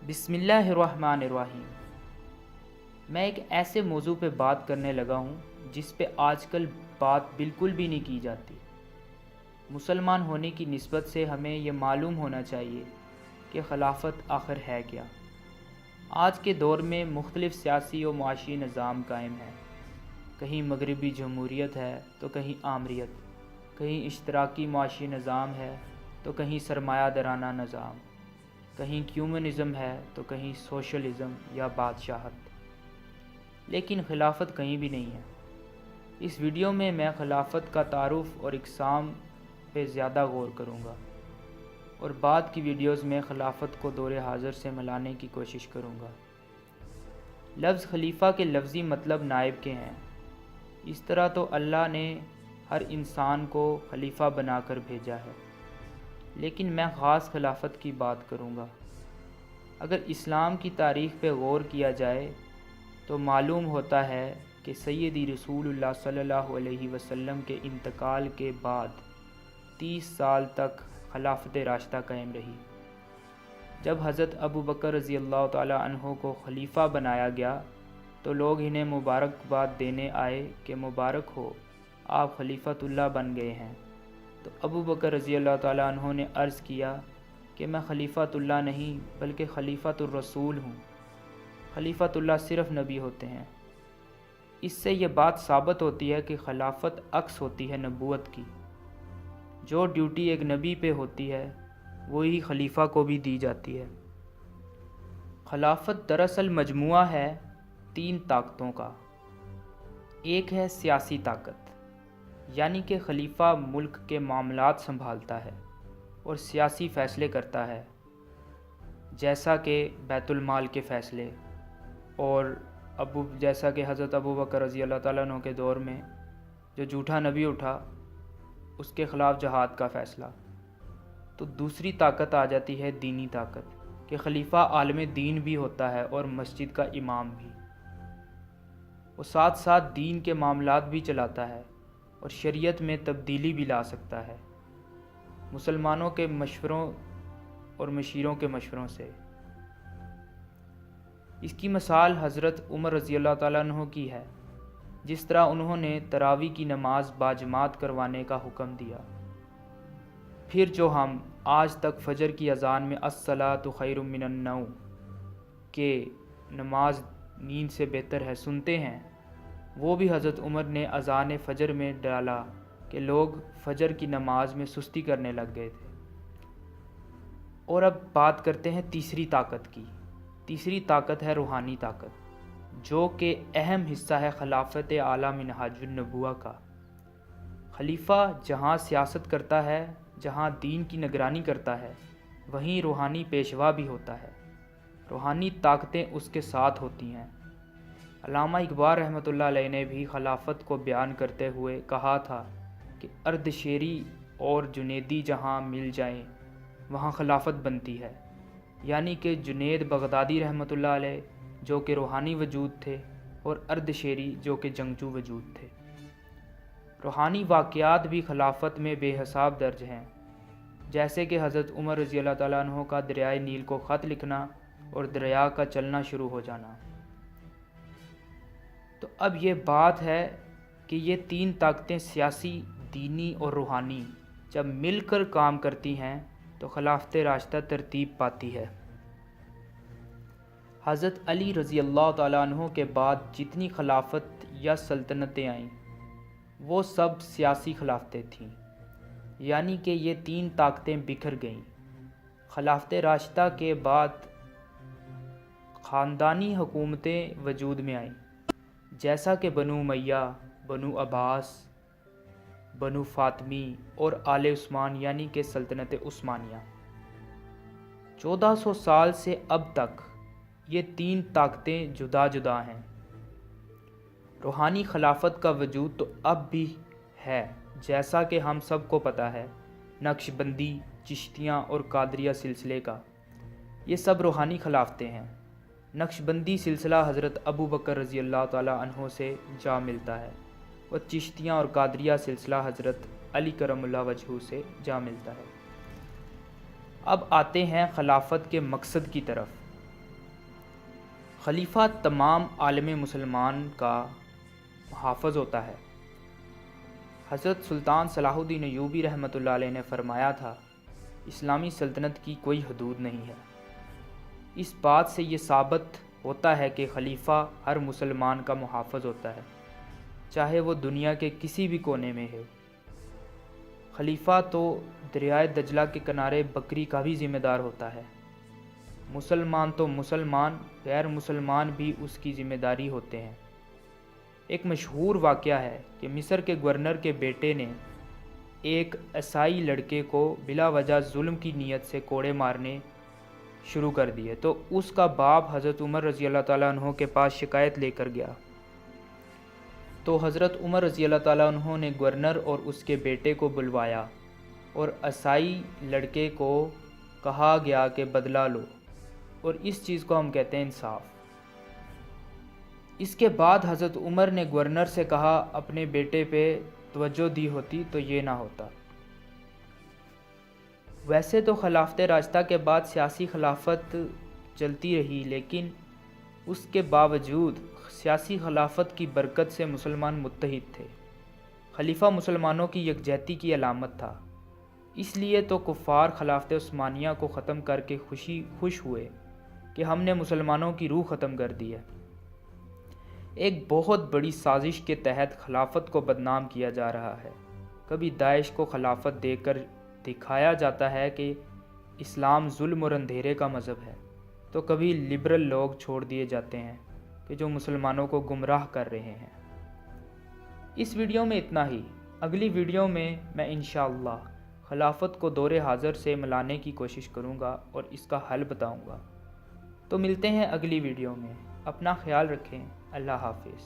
بسم اللہ الرحمن الرحیم۔ میں ایک ایسے موضوع پہ بات کرنے لگا ہوں جس پہ آج کل بات بالکل بھی نہیں کی جاتی۔ مسلمان ہونے کی نسبت سے ہمیں یہ معلوم ہونا چاہیے کہ خلافت آخر ہے کیا۔ آج کے دور میں مختلف سیاسی و معاشی نظام قائم ہیں۔ کہیں مغربی جمہوریت ہے تو کہیں آمریت، کہیں اشتراکی معاشی نظام ہے تو کہیں سرمایہ دارانہ نظام، کہیں کمیونزم ہے تو کہیں سوشلزم یا بادشاہت، لیکن خلافت کہیں بھی نہیں ہے۔ اس ویڈیو میں خلافت کا تعارف اور اقسام پہ زیادہ غور کروں گا، اور بعد کی ویڈیوز میں خلافت کو دور حاضر سے ملانے کی کوشش کروں گا۔ لفظ خلیفہ کے لفظی مطلب نائب کے ہیں۔ اس طرح تو اللہ نے ہر انسان کو خلیفہ بنا کر بھیجا ہے، لیکن میں خاص خلافت کی بات کروں گا۔ اگر اسلام کی تاریخ پہ غور کیا جائے تو معلوم ہوتا ہے کہ سیدی رسول اللہ صلی اللہ علیہ وسلم کے انتقال کے بعد 30 سال تک خلافت راشدہ قائم رہی۔ جب حضرت ابو بکر رضی اللہ تعالی عنہ کو خلیفہ بنایا گیا تو لوگ انہیں مبارکباد دینے آئے کہ مبارک ہو، آپ خلیفۃ اللہ بن گئے ہیں۔ تو ابو بکر رضی اللہ تعالیٰ عنہ نے عرض کیا کہ میں خلیفۃ اللہ نہیں بلکہ خلیفۃ الرسول ہوں۔ خلیفۃ اللہ صرف نبی ہوتے ہیں۔ اس سے یہ بات ثابت ہوتی ہے کہ خلافت عکس ہوتی ہے نبوت کی۔ جو ڈیوٹی ایک نبی پہ ہوتی ہے وہی خلیفہ کو بھی دی جاتی ہے۔ خلافت دراصل مجموعہ ہے 3 طاقتوں کا۔ ایک ہے سیاسی طاقت، یعنی کہ خلیفہ ملک کے معاملات سنبھالتا ہے اور سیاسی فیصلے کرتا ہے، جیسا کہ بیت المال کے فیصلے، اور جیسا کہ حضرت ابو بکر رضی اللہ تعالیٰ عنہ کے دور میں جو جھوٹا نبی اٹھا اس کے خلاف جہاد کا فیصلہ۔ تو دوسری طاقت آ جاتی ہے دینی طاقت، کہ خلیفہ عالم دین بھی ہوتا ہے اور مسجد کا امام بھی۔ وہ ساتھ ساتھ دین کے معاملات بھی چلاتا ہے اور شریعت میں تبدیلی بھی لا سکتا ہے، مسلمانوں کے مشوروں اور مشیروں کے مشوروں سے۔ اس کی مثال حضرت عمر رضی اللہ تعالیٰ عنہ کی ہے، جس طرح انہوں نے تراویح کی نماز باجماعت کروانے کا حکم دیا۔ پھر جو ہم آج تک فجر کی اذان میں الصلاۃ خیر من النوم کہ نماز نیند سے بہتر ہے سنتے ہیں، وہ بھی حضرت عمر نے اذان فجر میں ڈالا کہ لوگ فجر کی نماز میں سستی کرنے لگ گئے تھے۔ اور اب بات کرتے ہیں تیسری طاقت کی۔ تیسری طاقت ہے روحانی طاقت، جو کہ اہم حصہ ہے خلافت اعلیٰ منہاج النبوہ کا۔ خلیفہ جہاں سیاست کرتا ہے، جہاں دین کی نگرانی کرتا ہے، وہیں روحانی پیشوا بھی ہوتا ہے۔ روحانی طاقتیں اس کے ساتھ ہوتی ہیں۔ علامہ اقبال رحمۃ اللہ علیہ نے بھی خلافت کو بیان کرتے ہوئے کہا تھا کہ اردشیری اور جنیدی جہاں مل جائیں وہاں خلافت بنتی ہے، یعنی کہ جنید بغدادی رحمۃ اللہ علیہ جو کہ روحانی وجود تھے، اور اردشیری جو کہ جنگجو وجود تھے۔ روحانی واقعات بھی خلافت میں بے حساب درج ہیں، جیسے کہ حضرت عمر رضی اللہ تعالیٰ عنہ کا دریائے نیل کو خط لکھنا اور دریا کا چلنا شروع ہو جانا۔ تو اب یہ بات ہے کہ یہ 3 طاقتیں سیاسی، دینی اور روحانی جب مل کر کام کرتی ہیں تو خلافت راشدہ ترتیب پاتی ہے۔ حضرت علی رضی اللہ تعالیٰ عنہ کے بعد جتنی خلافت یا سلطنتیں آئیں وہ سب سیاسی خلافتیں تھیں، یعنی کہ یہ 3 طاقتیں بکھر گئیں۔ خلافت راشدہ کے بعد خاندانی حکومتیں وجود میں آئیں، جیسا کہ بنو امیہ، بنو عباس، بنو فاطمی اور آل عثمان، یعنی کہ سلطنت عثمانیہ۔ 1400 سال سے اب تک یہ 3 طاقتیں جدا جدا ہیں۔ روحانی خلافت کا وجود تو اب بھی ہے، جیسا کہ ہم سب کو پتہ ہے، نقش بندی، چشتیاں اور قادریہ سلسلے کا، یہ سب روحانی خلافتیں ہیں۔ نقش بندی سلسلہ حضرت ابو بکر رضی اللہ تعالیٰ عنہ سے جا ملتا ہے، اور چشتیاں اور قادریہ سلسلہ حضرت علی کرم اللہ وجہہ سے جا ملتا ہے۔ اب آتے ہیں خلافت کے مقصد کی طرف۔ خلیفہ تمام عالم مسلمان کا محافظ ہوتا ہے۔ حضرت سلطان صلاح الدین ایوبی رحمۃ اللہ علیہ نے فرمایا تھا، اسلامی سلطنت کی کوئی حدود نہیں ہے۔ اس بات سے یہ ثابت ہوتا ہے کہ خلیفہ ہر مسلمان کا محافظ ہوتا ہے، چاہے وہ دنیا کے کسی بھی کونے میں ہو۔ خلیفہ تو دریائے دجلہ کے کنارے بکری کا بھی ذمہ دار ہوتا ہے۔ مسلمان تو مسلمان، غیر مسلمان بھی اس کی ذمہ داری ہوتے ہیں۔ ایک مشہور واقعہ ہے کہ مصر کے گورنر کے بیٹے نے ایک عیسائی لڑکے کو بلا وجہ ظلم کی نیت سے کوڑے مارنے شروع کر دیے، تو اس کا باپ حضرت عمر رضی اللہ تعالیٰ عنہ کے پاس شکایت لے کر گیا۔ تو حضرت عمر رضی اللہ تعالیٰ عنہ نے گورنر اور اس کے بیٹے کو بلوایا اور عیسائی لڑکے کو کہا گیا کہ بدلہ لو، اور اس چیز کو ہم کہتے ہیں انصاف۔ اس کے بعد حضرت عمر نے گورنر سے کہا اپنے بیٹے پہ توجہ دی ہوتی تو یہ نہ ہوتا۔ ویسے تو خلافت راشدہ کے بعد سیاسی خلافت چلتی رہی، لیکن اس کے باوجود سیاسی خلافت کی برکت سے مسلمان متحد تھے۔ خلیفہ مسلمانوں کی یکجہتی کی علامت تھا، اس لیے تو کفار خلافت عثمانیہ کو ختم کر کے خوش ہوئے کہ ہم نے مسلمانوں کی روح ختم کر دی ہے۔ ایک بہت بڑی سازش کے تحت خلافت کو بدنام کیا جا رہا ہے۔ کبھی داعش کو خلافت دے کر دکھایا جاتا ہے کہ اسلام ظلم اور اندھیرے کا مذہب ہے، تو کبھی لبرل لوگ چھوڑ دیے جاتے ہیں کہ جو مسلمانوں کو گمراہ کر رہے ہیں۔ اس ویڈیو میں اتنا ہی۔ اگلی ویڈیو میں انشاءاللہ خلافت کو دور حاضر سے ملانے کی کوشش کروں گا اور اس کا حل بتاؤں گا۔ تو ملتے ہیں اگلی ویڈیو میں۔ اپنا خیال رکھیں۔ اللہ حافظ۔